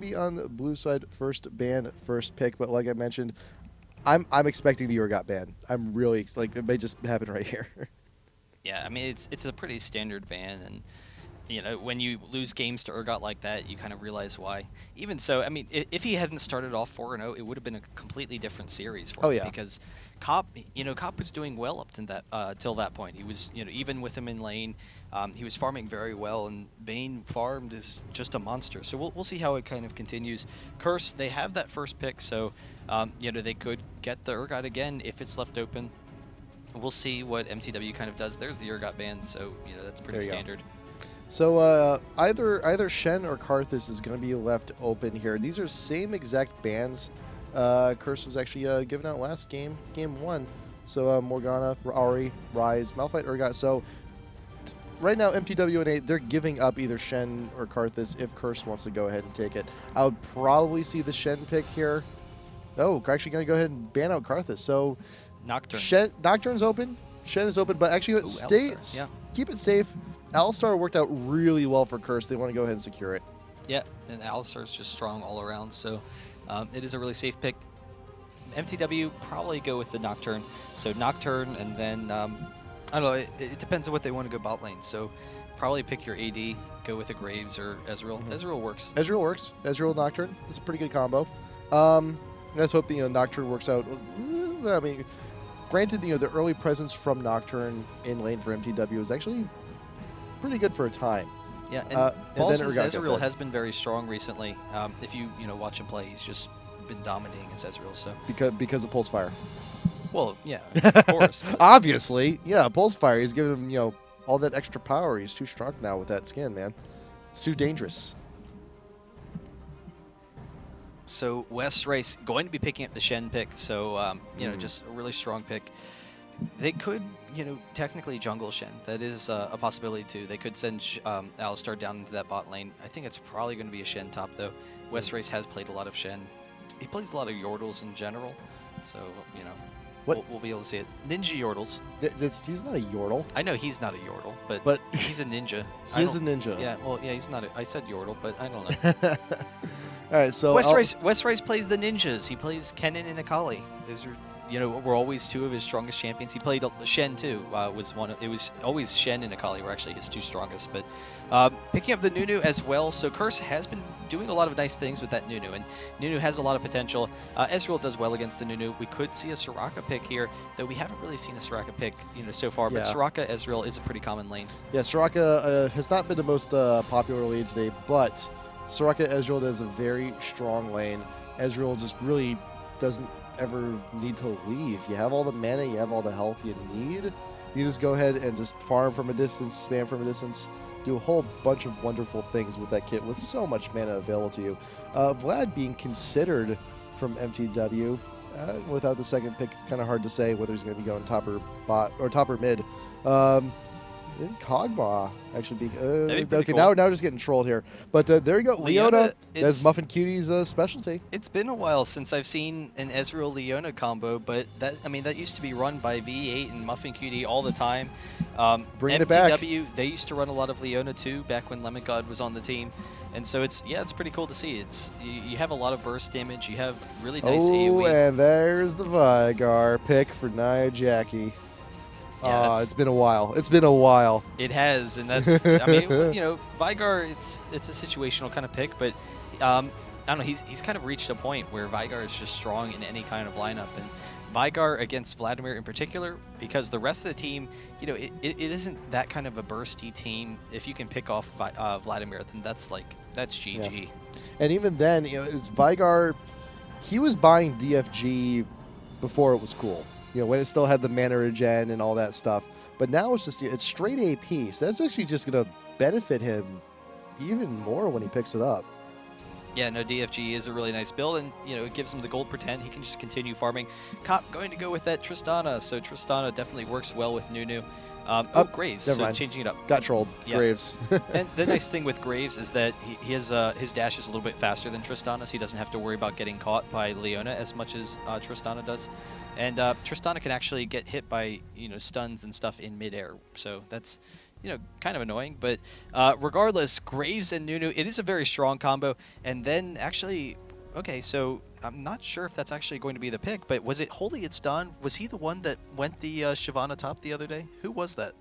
be on the blue side, first ban, first pick. But like I mentioned, I'm expecting the Urgot ban. I'm really like it may just happen right here. Yeah, I mean it's a pretty standard ban, and you know, when you lose games to Urgot like that, you kind of realize why. Even so, I mean, if he hadn't started off 4-0, it would have been a completely different series for him. Because Cop, you know, Cop was doing well up to that till that point. He was, you know, even with him in lane, he was farming very well, and Bane farmed is just a monster. So we'll see how it kind of continues. Curse, they have that first pick, so you know, they could get the Urgot again if it's left open. We'll see what mTw kind of does. There's the Urgot ban, so you know that's pretty standard. Go. So either Shen or Karthus is going to be left open here. These are same exact bans. Curse was actually given out last game, game 1. So Morgana, Ahri, Ryze, Malphite, Urgot. So right now mTw.NA, they're giving up either Shen or Karthus if Curse wants to go ahead and take it. I would probably see the Shen pick here. Oh, actually going to go ahead and ban out Karthus. So Nocturne. Nocturne's open. Shen is open, but actually keep it safe. Alistar worked out really well for Curse. They want to go ahead and secure it. Yeah, and Alistar's just strong all around, so it is a really safe pick. mTw probably go with the Nocturne. So Nocturne, and then, I don't know, it depends on what they want to go bot lane. So probably pick your AD, go with a Graves or Ezreal. Ezreal works. Ezreal works. Ezreal Nocturne. It's a pretty good combo. Let's hope the Nocturne works out. I mean, granted, the early presence from Nocturne in lane for mTw is actually pretty good for a time. Yeah, and False's Ezreal has been very strong recently. If you watch him play, he's just been dominating as Ezreal. So because of Pulse Fire. Well, yeah, of course. Obviously, yeah, Pulse Fire. He's giving him all that extra power. He's too strong now with that skin, man. It's too dangerous. So West Race going to be picking up the Shen pick. So just a really strong pick. They could, technically jungle Shen. That is a possibility too. They could send Alistar down into that bot lane. I think it's probably going to be a Shen top though. West Race has played a lot of Shen. He plays a lot of Yordles in general, so we'll be able to see it. Ninja Yordles. He's not a Yordle. I know he's not a Yordle, but he's a ninja. He is a ninja. Yeah, well, yeah, he's not. I said Yordle, but I don't know. All right, so West Race plays the ninjas. He plays Kennen and Akali. Those are were always two of his strongest champions. He played Shen too. It was always Shen and Akali were actually his two strongest. But picking up the Nunu as well. So Curse has been doing a lot of nice things with that Nunu, and Nunu has a lot of potential. Ezreal does well against the Nunu. We could see a Soraka pick here, though we haven't really seen a Soraka pick so far. Yeah. But Soraka Ezreal is a pretty common lane. Yeah, Soraka has not been the most popular lane today, but Soraka Ezreal is a very strong lane. Ezreal just really doesn't ever need to leave. You have all the mana, you have all the health you need. You just go ahead and just farm from a distance, spam from a distance, do a whole bunch of wonderful things with that kit with so much mana available to you. Vlad being considered from mTw. Without the second pick, it's kind of hard to say whether he's going to be going top or bot or top or mid. And Kog'Maw actually being okay. Cool. Now we're just getting trolled here, but there you go, Leona. That's Muffin Cutie's specialty. It's been a while since I've seen an Ezreal Leona combo, but that used to be run by V8 and Muffin Cutie all the time. Bringing it back. They used to run a lot of Leona too back when Lemon God was on the team, and so it's pretty cool to see. You have a lot of burst damage. You have really nice AoE. And there's the Vigar pick for Nia Jacky. Yeah, it's been a while. It's been a while. It has, and that's, I mean, Vigar, it's a situational kind of pick, but I don't know, he's kind of reached a point where Vigar is just strong in any kind of lineup, and Vigar against Vladimir in particular, because the rest of the team, it isn't that kind of a bursty team. If you can pick off Vladimir, then that's GG. Yeah. And even then, it's Vigar, he was buying DFG before it was cool. When it still had the mana regen and all that stuff. But now it's just, it's straight AP. So that's actually just going to benefit him even more when he picks it up. Yeah, no, DFG is a really nice build, and, it gives him the gold pretend. He can just continue farming. Cop going to go with that Tristana. So Tristana definitely works well with Nunu. Graves, so changing it up. Got trolled. Yeah. Graves. And the nice thing with Graves is that his dash is a little bit faster than Tristana's. He doesn't have to worry about getting caught by Leona as much as Tristana does. And Tristana can actually get hit by stuns and stuff in midair. So that's kind of annoying. But regardless, Graves and Nunu, it is a very strong combo. And then actually, okay, so I'm not sure if that's actually going to be the pick, but was it Holy It's Done? Was he the one that went the Shyvana top the other day? Who was that?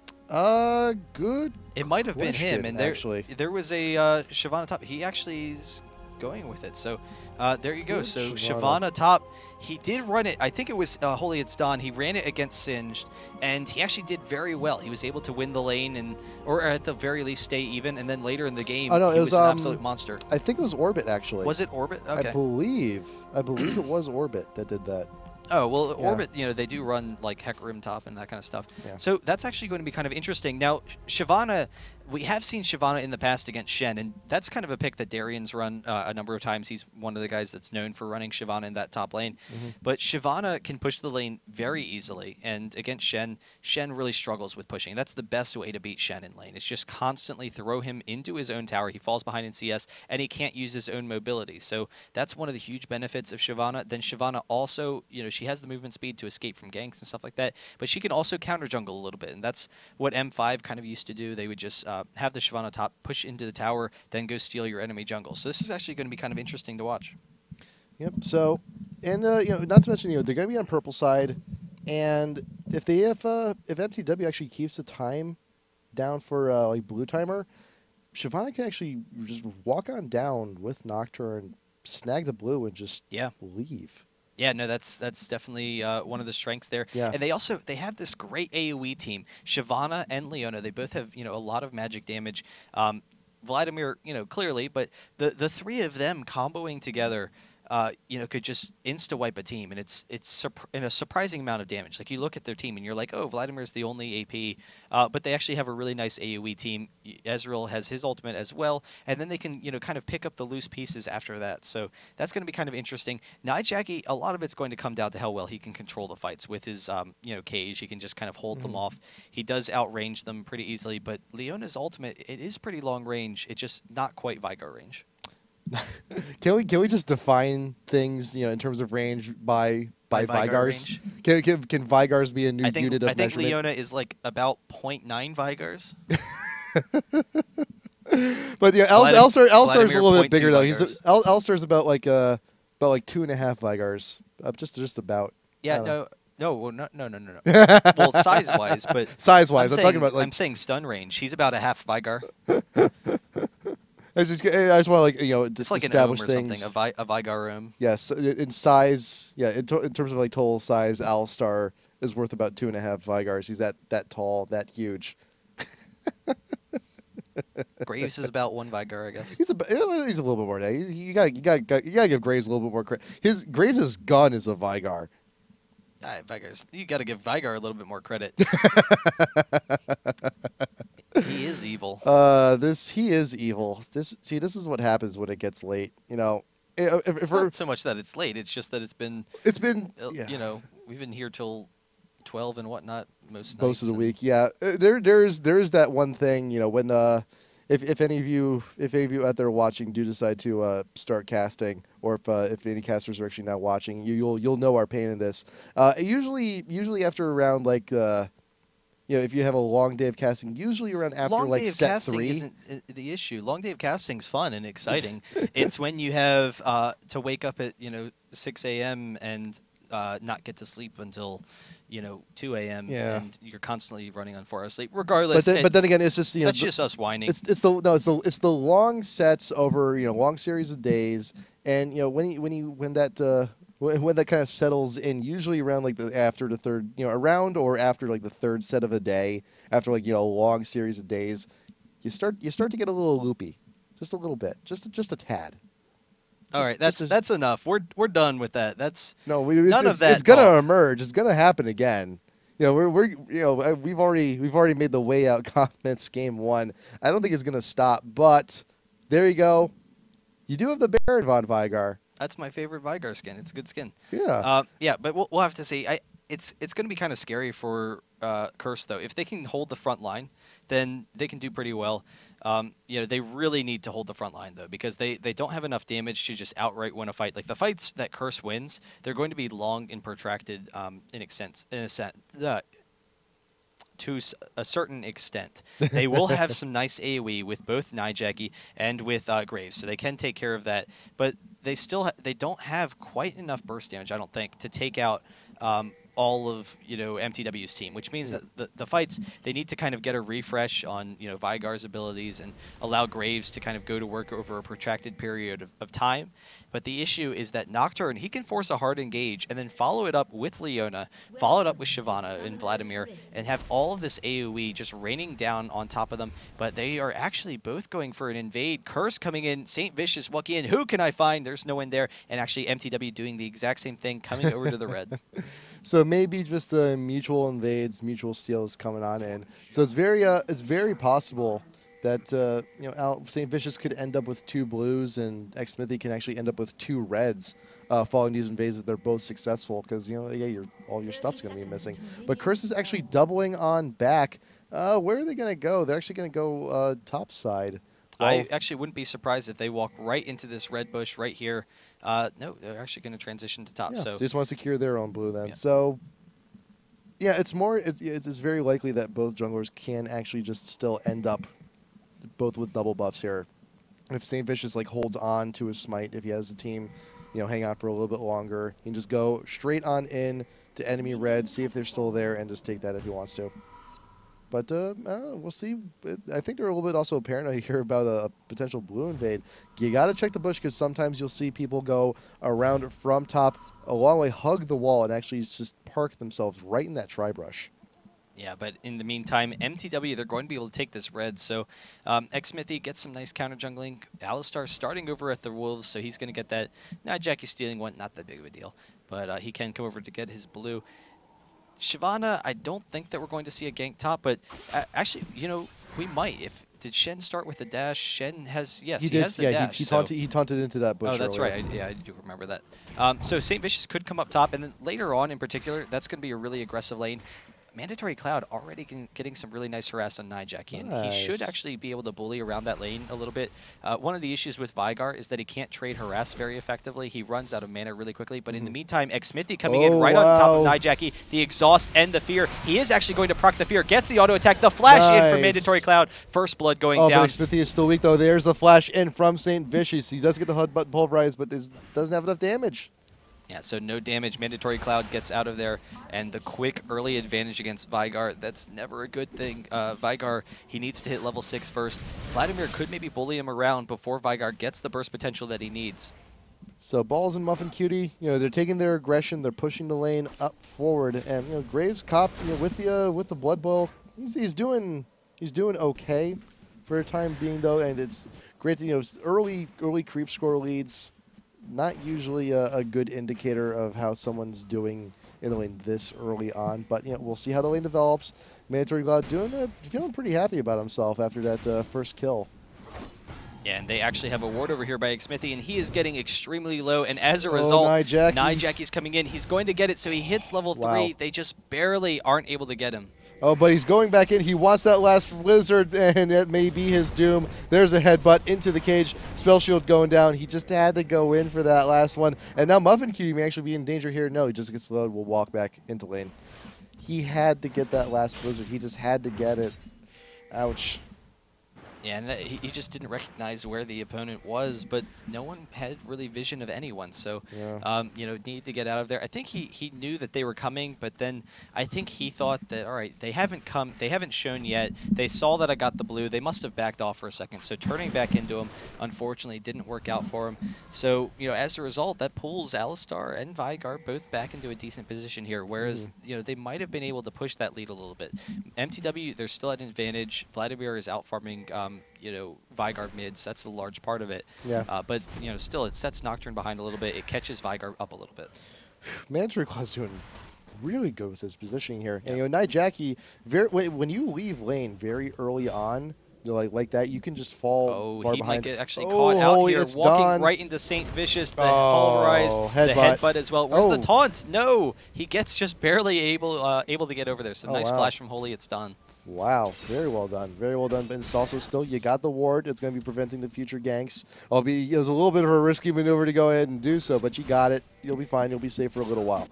Good. It might have been him, and there was a Shyvana top. He actually is going with it. So there you go. Good So Shyvana. Shyvana top. He did run it. I think it was Holy It's Dawn. He ran it against Singed, and he actually did very well. He was able to win the lane, or at the very least stay even. And then later in the game, Oh, no, he it was was an absolute monster. I think it was Orbit actually. Was it Orbit? Okay. I believe it was Orbit that did that. Oh, well, Yeah. Orbit, they do run like Hecarim top and that kind of stuff. Yeah. So that's actually going to be kind of interesting. Now, Shyvana, we have seen Shyvana in the past against Shen, and that's kind of a pick that Darian's run a number of times. He's one of the guys that's known for running Shyvana in that top lane. But Shyvana can push the lane very easily, and against Shen, Shen really struggles with pushing. That's the best way to beat Shen in lane. It's just constantly throw him into his own tower. He falls behind in CS, and he can't use his own mobility. So that's one of the huge benefits of Shyvana. Then Shyvana also, she has the movement speed to escape from ganks and stuff like that, but she can also counter jungle a little bit, and that's what M5 kind of used to do. They would just have the Shyvana top, push into the tower, then go steal your enemy jungle. So this is actually going to be kind of interesting to watch. Yep. So, and not to mention, they're going to be on purple side, and if mTw actually keeps the time down for like blue timer, Shyvana can actually just walk on down with Nocturne, snag the blue, and just leave. Yeah, no, that's definitely one of the strengths there. Yeah. And they have this great AoE team. Shyvana and Leona, they both have a lot of magic damage. Vladimir, clearly, but the three of them comboing together, could just insta-wipe a team, and it's in a surprising amount of damage. Like, you look at their team, and you're like, oh, Vladimir's the only AP, but they actually have a really nice AoE team. Ezreal has his ultimate as well, and then they can, kind of pick up the loose pieces after that. So that's going to be kind of interesting. Nijaki, a lot of it's going to come down to how well he can control the fights with his, cage. He can just kind of hold them off. He does outrange them pretty easily, but Leona's ultimate, it is pretty long range. It's just not quite Vigar range. Can we just define things, in terms of range by Vigars? Can Vigars be a new unit of measurement? I think Leona is like about 0.9 Vigars. But Elstar's a little bit bigger though. Vigars. Elstar's about like 2.5 Vigars. Just about. Yeah, no. Well, size-wise, but size-wise, I'm talking about like I'm saying stun range. He's about a half Vigar. I just want to just it's like establish an ohm or things. something, a Vigar ohm. Yes, in size, in terms of like total size, Alistar is worth about 2.5 Vigars. He's that tall, that huge. Graves is about 1 Vigar, I guess. He's a little bit more. You gotta give Graves a little bit more credit. Graves' gun is a Vigar. Vigars. You got to give Vigar a little bit more credit. He is evil. He is evil. This is what happens when it gets late. It's not so much that it's late. It's just that it's been. We've been here till 12 and whatnot most of the week. Yeah, there's that one thing. When if any of you out there watching do decide to start casting, or if any casters are actually now watching, you'll know our pain in this. Usually after around like. If you have a long day of casting, usually around after like set 3. Long day of casting isn't the issue. Long day of casting's fun and exciting. It's when you have to wake up at 6 a.m. and not get to sleep until 2 a.m. and you're constantly running on 4 hours sleep. Regardless, but then again, it's just that's just us whining. It's the long sets over long series of days, and when that kind of settles in, usually around like after the third, around or after like the third set of a day, after like a long series of days, you start to get a little loopy, just a little bit, just a tad. All right, that's enough. We're done with that. None of that. It's gonna emerge. It's gonna happen again. We've already made the way out comments game 1. I don't think it's gonna stop, but there you go. You do have the Baron von Vigar. That's my favorite Vigar skin. It's a good skin. Yeah. But we'll have to see. It's going to be kind of scary for Curse, though. If they can hold the front line, then they can do pretty well. They really need to hold the front line, though, because they don't have enough damage to just outright win a fight. Like, the fights that Curse wins, they're going to be long and protracted to to a certain extent. They will have some nice AoE with both Nijaki and with Graves, so they can take care of that. But they still they don't have quite enough burst damage, I don't think, to take out all of mTw's team, which means that the fights, they need to kind of get a refresh on Vygar's abilities and allow Graves to kind of go to work over a protracted period of time. But the issue is that Nocturne, he can force a hard engage and then follow it up with Leona, follow it up with Shyvana and Vladimir, and have all of this AoE just raining down on top of them. But they are actually both going for an invade. Curse coming in, St. Vicious walking in. Who can I find? There's no one there. And actually mTw doing the exact same thing, coming over to the red. So maybe just mutual invades, mutual steals coming on in. So it's very possible that St. Vicious could end up with 2 blues, and xMithy can actually end up with 2 reds following these invades if they're both successful, because all your stuff's going to be missing. But Curse is actually doubling on back. Where are they going to go? They're actually going to go top side. Well, I actually wouldn't be surprised if they walk right into this red bush right here. No, they're actually going to transition to top. Yeah, so they just want to secure their own blue then. Yeah. So yeah, it's very likely that both junglers can actually just still end up both with double buffs here. If St. Vicious holds on to his smite, if he has the team, hang on for a little bit longer, he can just go straight on in to enemy red, see if they're still there, and just take that if he wants to. But we'll see. I think they're a little bit also paranoid here about a potential blue invade. You got to check the bush, because sometimes you'll see people go around from top a long way, hug the wall, and actually just park themselves right in that tri-brush. Yeah, but in the meantime, mTw, they're going to be able to take this red. So xMithy gets some nice counter jungling. Alistar starting over at the Wolves, so he's going to get that. Now Jackie stealing one, not that big of a deal. But he can come over to get his blue. Shyvana, I don't think that we're going to see a gank top, but actually, we might. Did Shen start with the dash? Shen has, yes, he has the dash. He taunted into that bush. Oh, that's earlier. right. I do remember that. So St. Vicious could come up top, and then later on in particular, that's going to be a really aggressive lane. Mandatory Cloud already getting some really nice harass on Nijaki, and he should actually be able to bully around that lane a little bit. One of the issues with Vygar is that he can't trade harass very effectively. He runs out of mana really quickly, but in the meantime, xMithy coming in right on top of Nijaki, the exhaust and the fear. He is actually going to proc the fear, gets the auto attack, the flash in from Mandatory Cloud. First blood going down. But xMithy is still weak though. There's the flash in from St. Vicious. He does get the HUD button pulverized, but this doesn't have enough damage. Yeah, so no damage. Mandatory Cloud gets out of there, and the quick early advantage against Vygar, that's never a good thing. Vygar, he needs to hit level 6 first. Vladimir could maybe bully him around before Vygar gets the burst potential that he needs. So Balls and Muffin Cutie, they're taking their aggression, they're pushing the lane up forward, and Graves cop, with the Blood Bowl, he's doing okay for a time being though, and it's great to early creep score leads. Not usually a good indicator of how someone's doing in the lane this early on, but we'll see how the lane develops. Mandatory Cloud feeling pretty happy about himself after that first kill. Yeah, and they actually have a ward over here by xMithy, and he is getting extremely low, and as a result, Nijaki's coming in. He's going to get it, so he hits level 3. They just barely aren't able to get him. Oh, but he's going back in. He wants that last lizard, and it may be his doom. There's a headbutt into the cage. Spell shield going down. He just had to go in for that last one. And now Muffin Cutie may actually be in danger here. No, he just gets slowed. We'll walk back into lane. He had to get that last lizard. He just had to get it. Ouch. Yeah, and he just didn't recognize where the opponent was, but no one had really vision of anyone. So, need to get out of there. I think he knew that they were coming, but then I think he thought that, all right, they haven't come, they haven't shown yet. They saw that I got the blue. They must have backed off for a second. So turning back into him, unfortunately, didn't work out for him. So, as a result, that pulls Alistar and Vygar both back into a decent position here, whereas, they might have been able to push that lead a little bit. mTw, they're still at an advantage. Vladimir is out farming Vygar mids. That's a large part of it. Yeah. But still, it sets Nocturne behind a little bit. It catches Vygar up a little bit. Mandatory Cloud's doing really good with his positioning here. Yeah. And Nijaki, when you leave lane very early on, like that, you can just fall far he behind. might get actually caught out here, walking done. Right into St. Vicious, the pulverize, the headbutt as well. Where's the taunt? No, he gets just barely able to get over there. So nice flash from Holy, it's done. Wow, very well done. Very well done. But it's also still, you got the ward. It's going to be preventing the future ganks. It was a little bit of a risky maneuver to go ahead and do so, but you got it. You'll be fine. You'll be safe for a little while.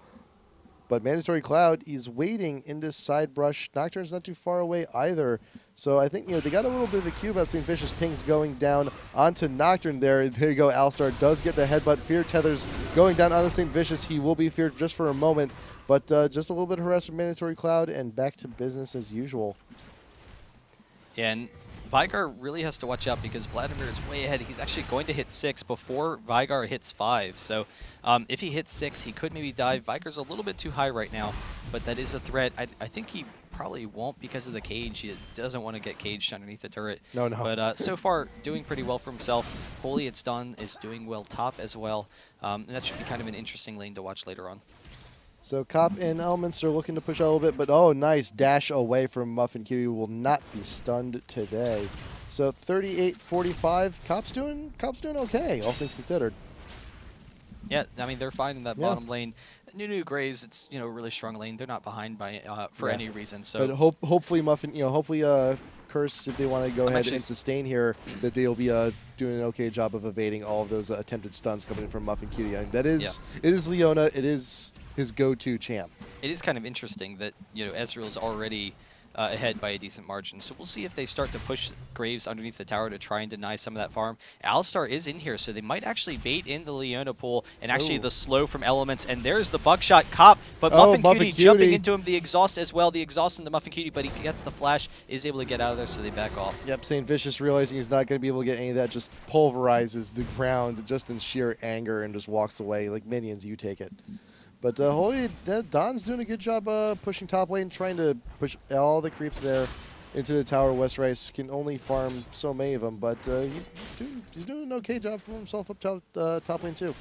But Mandatory Cloud, he's waiting in this side brush. Nocturne's not too far away either. So I think, they got a little bit of the cue about St. Vicious. Pings going down onto Nocturne there. There you go. Alistar does get the headbutt. Fear Tethers going down onto St. Vicious. He will be feared just for a moment. But just a little bit of harassment from Mandatory Cloud and back to business as usual. Yeah, and Vigar really has to watch out because Vladimir is way ahead. He's actually going to hit 6 before Vigar hits 5. So if he hits 6, he could maybe dive. Vigar's a little bit too high right now, but that is a threat. I think he probably won't because of the cage. He doesn't want to get caged underneath the turret. No. But so far, doing pretty well for himself. Holy It's Done is doing well top as well. And that should be kind of an interesting lane to watch later on. So Cop and Elements are looking to push out a little bit, but oh, nice dash away from Muffin Cutie. Will not be stunned today. So 38-45. Cop's doing okay, all things considered. Yeah, I mean they're fine in that bottom lane. Nunu Graves, it's a really strong lane. They're not behind by for any reason. So, but hopefully Muffin, hopefully Curse, if they want to go ahead and sustain here, that they'll be doing an okay job of evading all of those attempted stuns coming in from Muffin Cutie. I mean, it is Leona. It is his go-to champ. It is kind of interesting that Ezreal's already ahead by a decent margin. So we'll see if they start to push Graves underneath the tower to try and deny some of that farm. Alistar is in here, so they might actually bait in the Leona pool and actually the slow from Elements. And there's the Buckshot Cop, but Muffin Cutie jumping into him. The exhaust as well. The exhaust into Muffin Cutie, but he gets the flash, is able to get out of there, so they back off. Yep, St. Vicious realizing he's not going to be able to get any of that, just pulverizes the ground just in sheer anger and just walks away. Like, minions, you take it. But Holy, Don's doing a good job pushing top lane, trying to push all the creeps there into the tower. West Rice can only farm so many of them, but he's doing an okay job for himself up top lane too.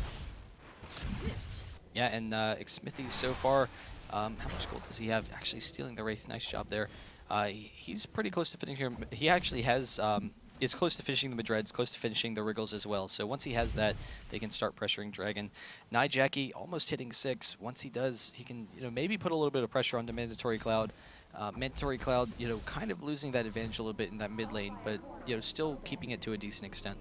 Yeah, and Xmithy so far, how much gold does he have? Actually stealing the Wraith, nice job there. He's pretty close to finishing here. He actually has... is close to finishing the Madreds, close to finishing the Wriggles as well. So once he has that, they can start pressuring Dragon. Nijaki almost hitting 6. Once he does, he can maybe put a little bit of pressure onto Mandatory Cloud. Mandatory Cloud, kind of losing that advantage a little bit in that mid lane, but still keeping it to a decent extent.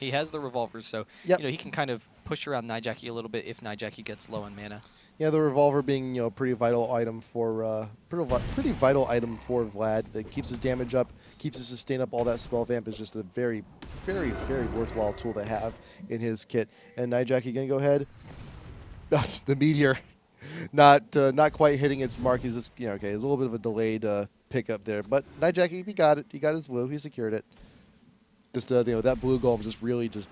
He has the revolvers, so he can kind of push around Nijaki a little bit if Nijaki gets low on mana. Yeah, the revolver being a pretty vital item for pretty vital item for Vlad. That keeps his damage up, keeps his sustain up. All that spell vamp is just a very, very, very worthwhile tool to have in his kit. And Nijaki gonna go ahead. The meteor, not quite hitting its mark. He's just okay. It's a little bit of a delayed pickup there, but Nijaki, he got it. He got his blue. He secured it. Just that blue golem just really just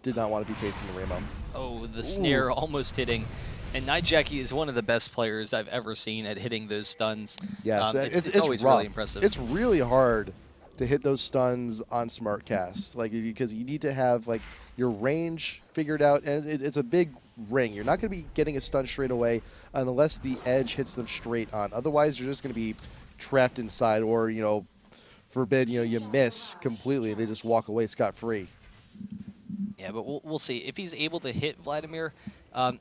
did not want to be tasting the rainbow. Oh, the snare almost hitting. And Nijaki is one of the best players I've ever seen at hitting those stuns. Yes, it's always rough. really impressive. It's really hard to hit those stuns on smart casts, because you need to have your range figured out, and it's a big ring. You're not going to be getting a stun straight away unless the edge hits them straight on. Otherwise, you're just going to be trapped inside, or forbid you miss completely and they just walk away scot-free. Yeah, but we'll see. If he's able to hit Vladimir,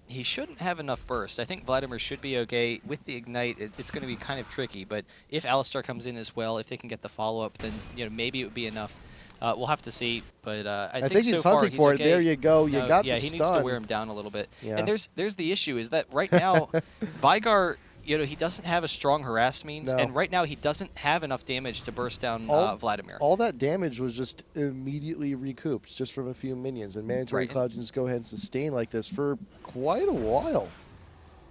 he shouldn't have enough burst. I think Vladimir should be okay. With the Ignite, it's going to be kind of tricky, but if Alistar comes in as well, if they can get the follow-up, then maybe it would be enough. We'll have to see, but I think he's so hunting far, for he's it. okay. There you go. You got the stun. Yeah, he needs to wear him down a little bit. Yeah. And there's the issue is that right now, Vigar... he doesn't have a strong harass means, and right now he doesn't have enough damage to burst down Vladimir. All that damage was just immediately recouped just from a few minions, and Mandatory Cloud can just go ahead and sustain like this for quite a while.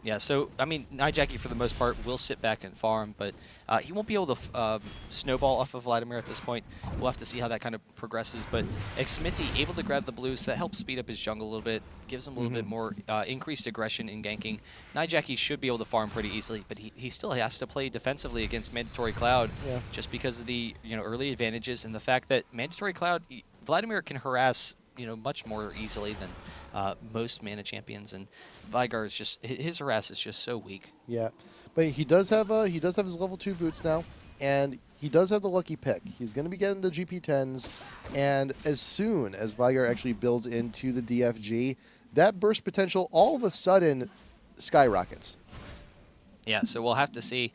Yeah, so, I mean, Nijaki, for the most part, will sit back and farm, but he won't be able to snowball off of Vladimir at this point. We'll have to see how that kind of progresses, but Xmithy able to grab the blue, so that helps speed up his jungle a little bit, gives him a little bit more increased aggression in ganking. Nijaki should be able to farm pretty easily, but he still has to play defensively against Mandatory Cloud just because of the early advantages and the fact that Mandatory Cloud, Vladimir can harass much more easily than most mana champions, and Vigar is just his harass is just so weak. Yeah, but he does have his level 2 boots now, and he does have the lucky pick. He's going to be getting the GP10s, and as soon as Vigar actually builds into the DFG, that burst potential all of a sudden skyrockets. Yeah, so we'll have to see.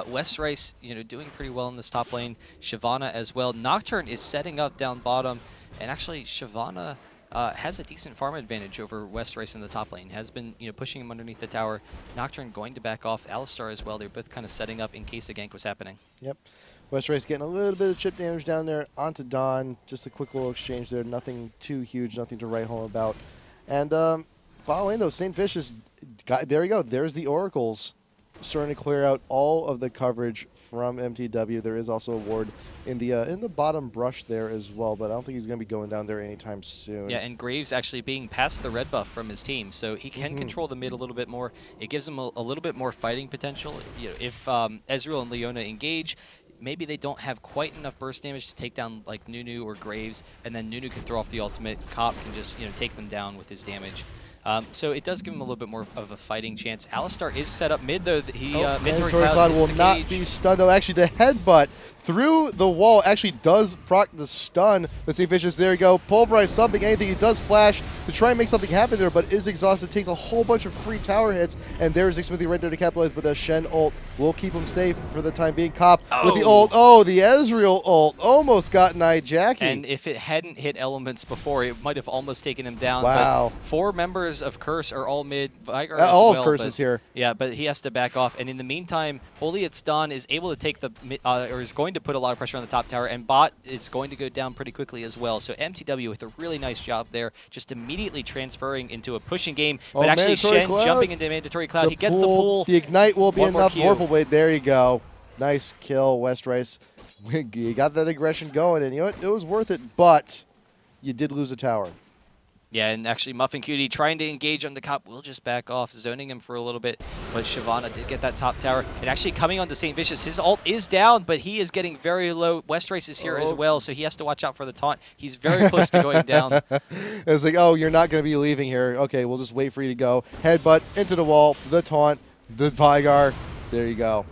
West Rice, doing pretty well in this top lane. Shyvana as well. Nocturne is setting up down bottom, and actually Shyvana has a decent farm advantage over Westrice in the top lane. Has been, pushing him underneath the tower. Nocturne going to back off. Alistar as well. They're both kind of setting up in case a gank was happening. Yep. Westrice getting a little bit of chip damage down there onto Dawn. Just a quick little exchange there. Nothing too huge. Nothing to write home about. And following those, St. Vicious, there you go. There's the Oracles starting to clear out all of the coverage from mTw. There is also a ward in the bottom brush there as well, but I don't think he's going to be going down there anytime soon. Yeah, and Graves actually being past the red buff from his team, so he can control the mid a little bit more. It gives him a little bit more fighting potential. If Ezreal and Leona engage, maybe they don't have quite enough burst damage to take down like Nunu or Graves, and then Nunu can throw off the ultimate. Cop can just take them down with his damage. So it does give him a little bit more of a fighting chance. Alistar is set up mid, though. Mandatory Cloud will not be stunned, though. Actually, the headbutt through the wall actually does proc the stun. But St. Vicious, there you go. Pulverize something, anything. He does flash to try and make something happen there, but is exhausted. Takes a whole bunch of free tower hits, and there's Xmithie right there to capitalize. But the Shen ult will keep him safe for the time being. Cop with the ult. Oh, the Ezreal ult almost got Nijaki. And if it hadn't hit elements before, it might have almost taken him down. Wow. But 4 members of Curse are all mid. Vigar all of Curse is here. Yeah, but he has to back off. And in the meantime, Holy It's Dawn is able to take the or is going to put a lot of pressure on the top tower, and Bot is going to go down pretty quickly as well. So mTw with a really nice job there, just immediately transferring into a pushing game. But actually, Shen jumping into Mandatory Cloud. He gets the pull. The Ignite will be enough. Vorpal Blade. There you go. Nice kill, Westrice. You got that aggression going, and you know what? It was worth it, but you did lose a tower. Yeah, and actually Muffin Cutie trying to engage on the Cop will just back off, zoning him for a little bit. But Shyvana did get that top tower. And actually coming onto St. Vicious, his ult is down, but he is getting very low. Westrice is here as well, so he has to watch out for the taunt. He's very close to going down. It's like, oh, you're not going to be leaving here. Okay, we'll just wait for you to go. Headbutt into the wall, the taunt, the Vigar. There you go.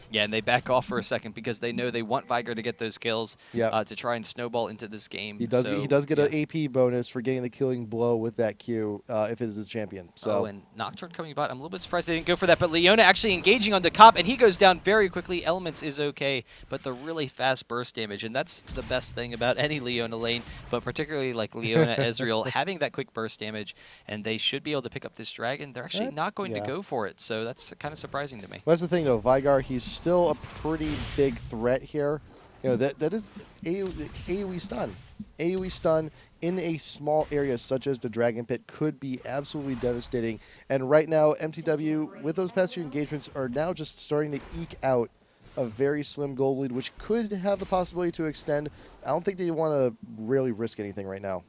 Yeah, and they back off for a second because they know they want Vigar to get those kills to try and snowball into this game. He does get an AP bonus for getting the killing blow with that Q if it is his champion. So. Oh, and Nocturne coming bot. I'm a little bit surprised they didn't go for that, but Leona actually engaging on the Cop, and he goes down very quickly. Elements is okay, but the really fast burst damage, and that's the best thing about any Leona lane, but particularly like Leona Ezreal, having that quick burst damage, and they should be able to pick up this dragon. They're actually not going to go for it, so that's kind of surprising to me. Well, that's the thing, though. Vigar, he's still a pretty big threat here. You know, that is AoE stun. AoE stun in a small area such as the Dragon Pit could be absolutely devastating. And right now, mTw, with those past few engagements, are now just starting to eke out a very slim gold lead, which could have the possibility to extend. I don't think they want to really risk anything right now.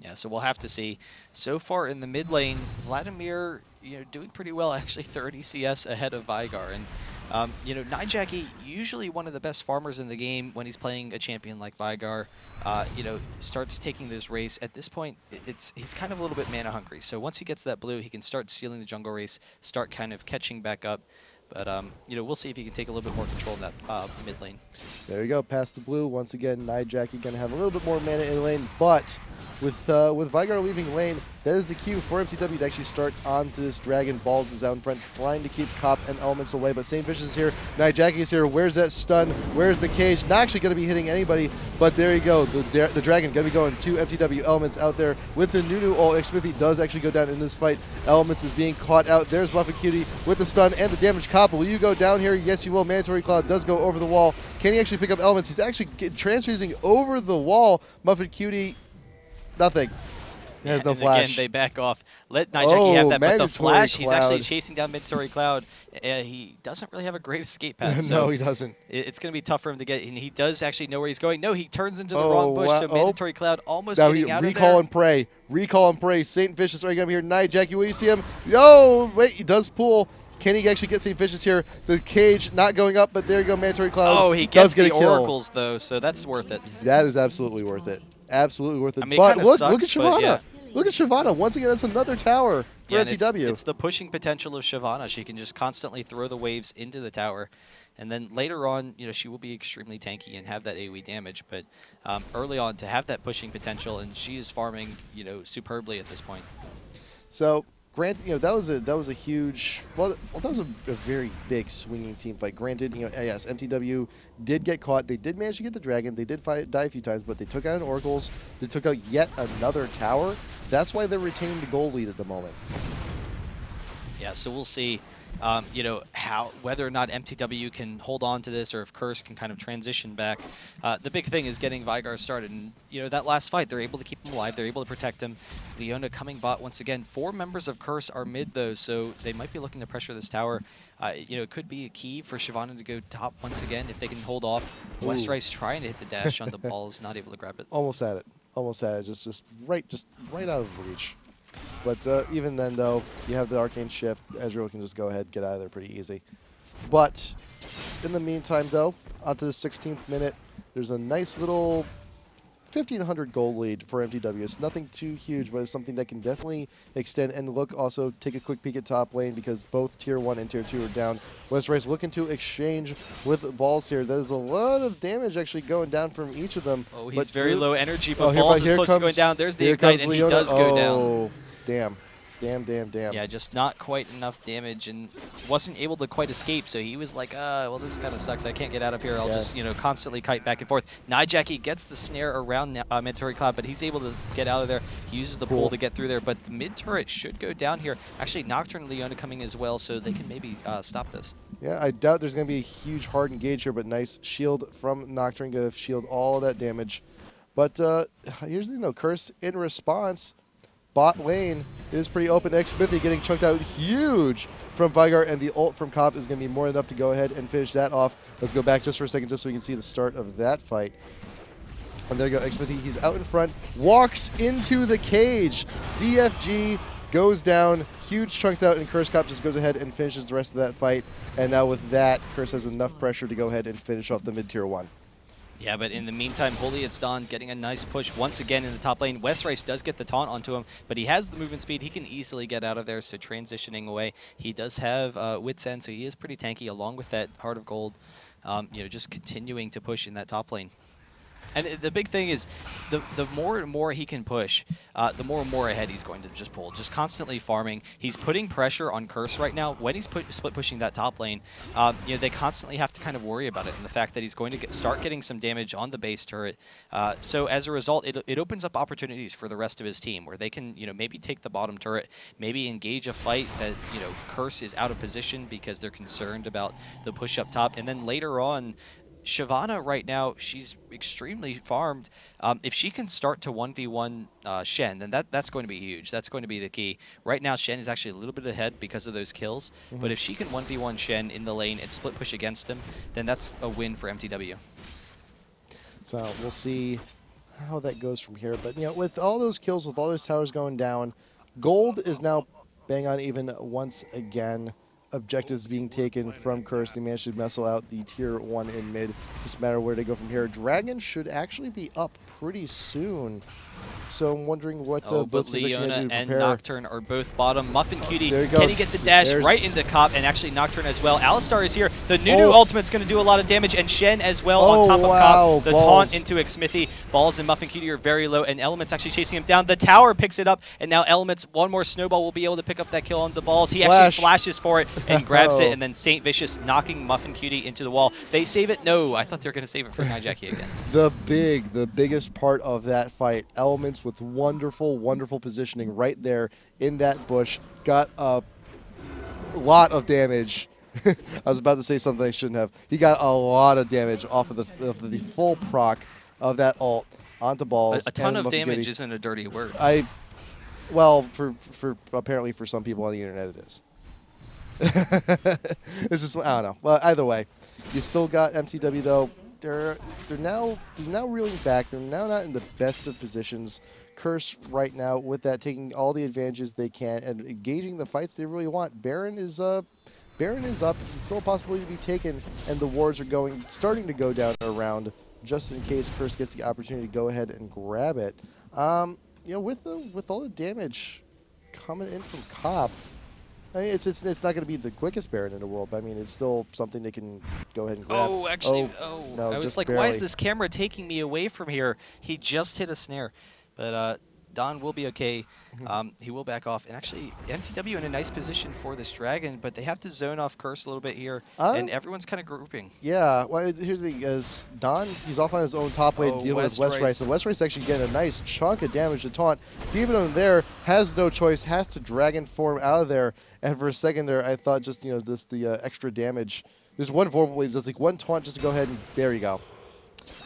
Yeah, so we'll have to see. So far in the mid lane, Vladimir, doing pretty well, actually 30 CS ahead of Vigar. And Nijaki, usually one of the best farmers in the game when he's playing a champion like Vigar, starts taking this race. At this point, he's kind of a little bit mana hungry. So once he gets that blue, he can start stealing the jungle race, start kind of catching back up. But, we'll see if he can take a little bit more control of that mid lane. There you go, past the blue. Once again, Nijaki going to have a little bit more mana in lane, but with Vigar leaving lane, that is the cue for mTw to actually start onto this dragon. Balls is out in front, trying to keep Cop and Elements away, but St. Vicious is here, Nijaki is here. Where's that stun? Where's the cage? Not actually going to be hitting anybody, but there you go. The dragon going to be going to mTw. Elements out there with the Nunu ult. Xmithie does actually go down in this fight. Elements is being caught out. There's Muffin Cutie with the stun and the damage. Cop, will you go down here? Yes, you will. Mandatory Cloud does go over the wall. Can he actually pick up Elements? He's actually transfusing over the wall. Muffin Cutie, nothing. It has no flash. Again, they back off. Let Nijaki have that, but the flash, Cloud. He's actually chasing down Mandatory Cloud. He doesn't really have a great escape path. So no, he doesn't. It's going to be tough for him to get, and he does actually know where he's going. No, he turns into the wrong bush, so Mandatory Cloud almost getting out of there. Recall and pray. Recall and pray. St. Vicious, are you going to be here? Nijaki, will you see him? Yo, wait, he does pull. Can he actually get St. Vicious here? The cage not going up, but there you go, Mandatory Cloud. Oh, he gets the Oracles, though, so that's worth it. That is absolutely worth it. Absolutely worth it. I mean, but look at sucks, Shyvana. Yeah. Look at Shyvana. Once again, that's another tower for mTw. It's the pushing potential of Shyvana. She can just constantly throw the waves into the tower. And then later on, she will be extremely tanky and have that AoE damage. But early on, to have that pushing potential, and she is farming, superbly at this point. So, granted, that was a huge, that was a very big swinging team fight. Granted, yes, MTW did get caught. They did manage to get the dragon. They did die a few times, but they took out an oracles. They took out yet another tower. That's why they're retaining the gold lead at the moment. Yeah, so we'll see. Whether or not MTW can hold on to this or if Curse can kind of transition back. The big thing is getting Vygar started. And, that last fight, they're able to keep him alive. They're able to protect him. Leona coming bot once again. 4 members of Curse are mid, though, so they might be looking to pressure this tower. It could be a key for Shyvana to go top once again if they can hold off. West Rice trying to hit the dash on the balls, not able to grab it. Almost at it. Just right out of reach. But even then, though, you have the Arcane Shift. Ezreal can just go ahead and get out of there pretty easy. But in the meantime, though, onto the 16th minute, there's a nice little 1,500 gold lead for MTW. It's nothing too huge, but it's something that can definitely extend. And look, also take a quick peek at top lane because both Tier 1 and Tier 2 are down. West Rice looking to exchange with balls here. There's a lot of damage actually going down from each of them. Oh, he's very low energy, but balls is close to going down. There's the ignite, and he does go down. Damn. Yeah, just not quite enough damage and wasn't able to quite escape. So he was like, well, this kind of sucks. I can't get out of here. I'll just, constantly kite back and forth. Nijaki gets the snare around mid-turret cloud, but he's able to get out of there. He uses the pull to get through there, but the mid-turret should go down here. Actually, Nocturne and Leona coming as well, so they can maybe stop this. Yeah, I doubt there's going to be a huge hard engage here, but nice shield from Nocturne to shield all that damage. But here's the Curse in response. Bot lane is pretty open. Xmithy getting chunked out huge from Vygar, and the ult from Cop is going to be more than enough to go ahead and finish that off. Let's go back just for a second just so we can see the start of that fight. And there you go, Xmithy. He's out in front, walks into the cage. DFG goes down, huge chunks out, and Curse Cop just goes ahead and finishes the rest of that fight. And now with that, Curse has enough pressure to go ahead and finish off the mid-tier 1. Yeah, but in the meantime, Holy it's Dawn getting a nice push once again in the top lane. West Rice does get the taunt onto him, but he has the movement speed. He can easily get out of there, so transitioning away. He does have Wits End, so he is pretty tanky, along with that Heart of Gold, just continuing to push in that top lane. And the big thing is, the more and more he can push, the more and more ahead he's going to just pull. Just constantly farming. He's putting pressure on Curse right now. When he's split pushing that top lane, they constantly have to kind of worry about it. And the fact that he's going to start getting some damage on the base turret. So as a result, it opens up opportunities for the rest of his team, where they can maybe take the bottom turret, maybe engage a fight that Curse is out of position because they're concerned about the push up top, and then later on. Shyvana right now, she's extremely farmed. If she can start to 1v1 Shen, then that's going to be huge. That's going to be the key. Right now, Shen is actually a little bit ahead because of those kills. But if she can 1v1 Shen in the lane and split push against him, then that's a win for MTW. So we'll see how that goes from here. But with all those kills, with all those towers going down, gold is now bang on even once again. Objectives being taken from Curse. They managed to messle out the tier 1 in mid. Just a matter of where they go from here. Dragon should actually be up pretty soon. So I'm wondering what both Leona and Nocturne are both bottom. Muffin Cutie, can he get the dash right into Cop, and actually Nocturne as well. Alistar is here. The new ultimate's going to do a lot of damage, and Shen as well on top of Cop. The taunt into Xmithy. Balls and Muffin Cutie are very low, and Element's actually chasing him down. The tower picks it up, and now Element's one more snowball will be able to pick up that kill on the balls. He actually flashes for it and grabs it, and then Saint Vicious knocking Muffin Cutie into the wall. They save it? No, I thought they were going to save it for Nijaki again. The biggest part of that fight, Elements with wonderful positioning right there in that bush, got a lot of damage. I was about to say something I shouldn't have. He got a lot of damage off of the full proc of that ult onto balls. A ton of damage isn't a dirty word. Well, for apparently for some people on the internet it is. It's just, I don't know. Well, either way, you still got MTW though. They're now reeling back. They're now not in the best of positions. Curse right now with that, taking all the advantages they can and engaging the fights they really want. Baron is up. It's still a possibility to be taken, and the wards are starting to go down around just in case Curse gets the opportunity to go ahead and grab it. With all the damage coming in from Cop, I mean, it's not going to be the quickest Baron in the world, but I mean, it's still something they can go ahead and grab. No, I was like, barely. Why is this camera taking me away from here? He just hit a snare. But Don will be okay. He will back off. And actually, mTw in a nice position for this Dragon, but they have to zone off Curse a little bit here, and everyone's kind of grouping. Yeah, well, here's the thing, is Don, he's off on his own top lane dealing with West Rice. So West Rice actually getting a nice chunk of damage to taunt. Keeping him there, has no choice, has to Dragon form out of there. And for a second there, I thought just, you know, the extra damage. There's one Vorpal Blade, just like one taunt just to go ahead and there you go.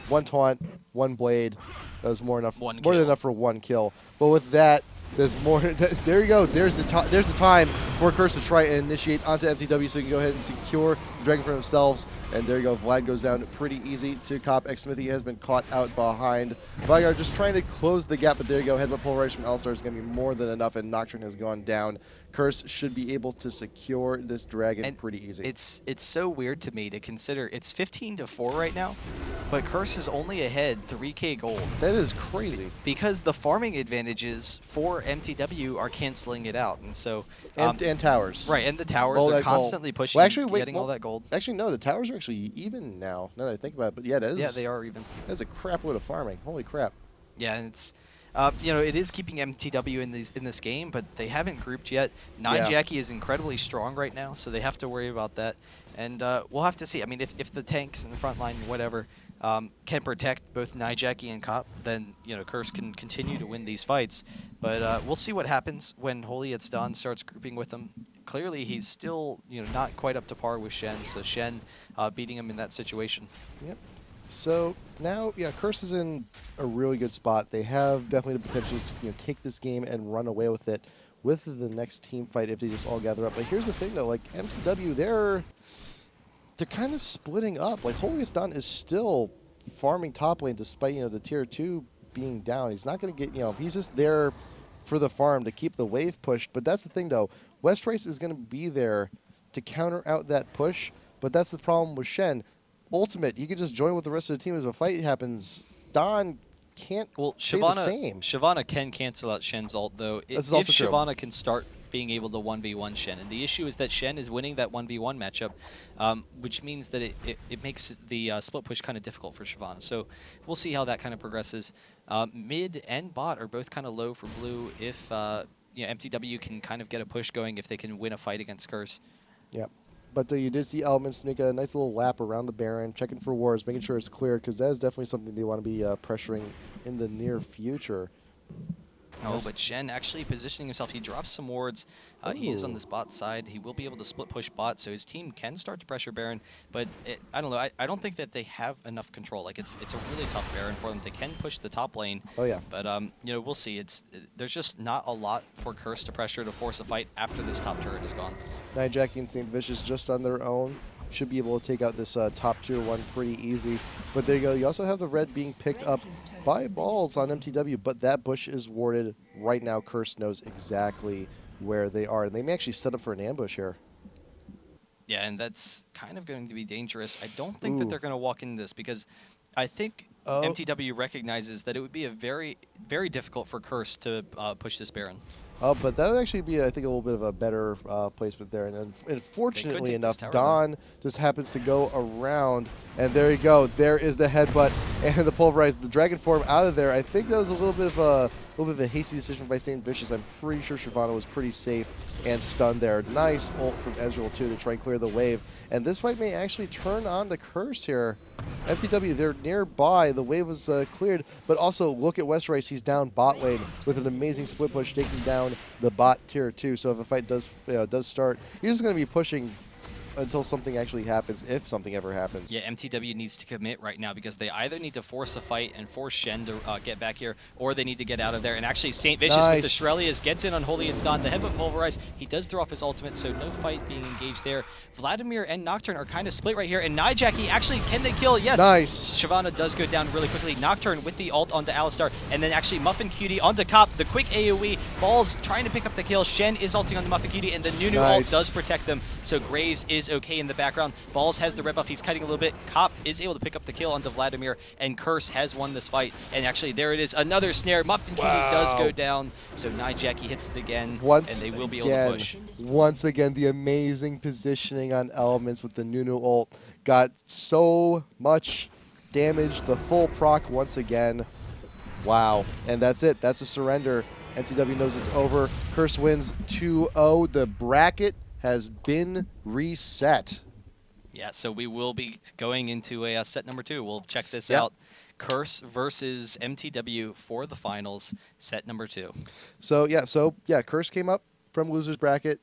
One taunt, one blade. That was more than enough for one kill. But with that, there's more. There you go. There's the time for Curse to try and initiate onto mTw, so he can go ahead and secure the Dragon for themselves. And there you go. Vlad goes down pretty easy to Cop. Xsmithy has been caught out behind. Vigar just trying to close the gap, but there you go. Headbutt Pulverize from Alistar is going to be more than enough, and Nocturne has gone down. Curse should be able to secure this Dragon pretty easy. It's so weird to me to consider it's 15-4 right now, but Curse is only ahead 3K gold. That is crazy. Because the farming advantages for mTw are canceling it out, and so and towers. Right, and the towers are constantly pushing, well, actually, getting all that gold. Actually, no, the towers are actually even now. Now that I think about it, but yeah, that is. Yeah, they are even. That's a crap load of farming. Holy crap. Yeah, and it's. You know, it is keeping mTw in this game, but they haven't grouped yet. Jackie is incredibly strong right now, so they have to worry about that. And we'll have to see. I mean, if the tanks in the front line, whatever, can protect both Jackie and Cop, then, you know, Curse can continue to win these fights. But we'll see what happens when Holy It's Dawn starts grouping with them. Clearly, he's still, you know, not quite up to par with Shen, so Shen beating him in that situation. Yep. So now, yeah, Curse is in a really good spot. They have definitely the potential to, you know, take this game and run away with it with the next team fight if they just all gather up. But here's the thing, though, like mTw, they're kind of splitting up. Like Holy It's Dawn is still farming top lane despite, you know, the tier 2 being down. He's not going to get, you know, he's just there for the farm to keep the wave pushed. But that's the thing, though. West Rice is going to be there to counter out that push. But that's the problem with Shen. Ultimate, you can just join with the rest of the team as a fight happens. Don can't say the same. Shyvana can cancel out Shen's ult, though. If Shyvana can start being able to 1v1 Shen. And the issue is that Shen is winning that 1v1 matchup, which means that it makes the split push kind of difficult for Shyvana. So we'll see how that kind of progresses. Mid and bot are both kind of low for blue if you know, mTw can kind of get a push going if they can win a fight against Curse. Yep. But you did see Elements make a nice little lap around the Baron, checking for wards, making sure it's clear, because that is definitely something they want to be pressuring in the near future. Oh, but Shen actually positioning himself. He drops some wards. He is on this bot side. He will be able to split push bot, so his team can start to pressure Baron. But I don't know. I don't think that they have enough control. Like it's a really tough Baron for them. They can push the top lane. Oh yeah. But you know, we'll see. There's just not a lot for Curse to pressure to force a fight after this top turret is gone. Jackie and St. Vicious just on their own should be able to take out this top tier 1 pretty easy. But there you go. You also have the red being picked up by balls on mTw, but that bush is warded right now. Curse knows exactly where they are, and they may actually set up for an ambush here. Yeah, and that's kind of going to be dangerous. I don't think that they're going to walk into this, because I think mTw recognizes that it would be a very, very difficult for Curse to push this Baron. But that would actually be, I think, a little bit of a better placement there. And unfortunately enough, Don just happens to go around. And there you go. There is the headbutt and the pulverize. The Dragon form out of there. I think that was a little bit of a hasty decision by St. Vicious. I'm pretty sure Shyvana was pretty safe and stunned there. Nice ult from Ezreal, too, to try and clear the wave. And this fight may actually turn on the Curse here. mTw, they're nearby. The wave was cleared. But also, look at West Rice. He's down bot lane with an amazing split push, taking down the bot tier 2. So if a fight does start, he's just going to be pushing until something actually happens, if something ever happens. Yeah, mTw needs to commit right now, because they either need to force a fight and force Shen to get back here, or they need to get out of there. And actually, St. Vicious with the Shrelius gets in on Holy It's Dawn. The headbutt pulverize. He does throw off his ultimate, so no fight being engaged there. Vladimir and Nocturne are kind of split right here, and Jackie actually, can they kill? Yes. Nice. Shyvana does go down really quickly. Nocturne with the ult onto Alistar, and then actually Muffin Cutie onto Cop. The quick AoE. Balls trying to pick up the kill. Shen is ulting on the Muffin Cutie, and the Nunu ult does protect them, so Graves is okay in the background. Balls has the red buff. He's cutting a little bit. Cop is able to pick up the kill onto Vladimir, and Curse has won this fight. And actually, there it is. Another snare. Muffin Cutie does go down, so Jackie hits it again, and they will be able to push. Once again, the amazing positioning on Elements with the Nunu ult got so much damage. The full proc once again. Wow. And that's it. That's a surrender. mTw knows it's over. Curse wins 2-0. The bracket has been reset. Yeah, so we will be going into a set number 2. We'll check this Yep. out. Curse versus mTw for the finals, set number 2. So yeah, Curse came up from losers bracket.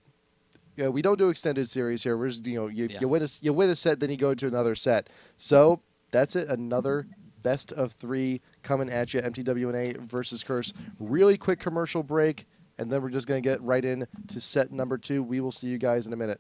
Yeah, we don't do extended series here. We're just, you win a set, then you go into another set. So that's it. Another best of 3 coming at you. mTw.NA versus Curse. Really quick commercial break, and then we're just going to get right into set number 2. We will see you guys in a minute.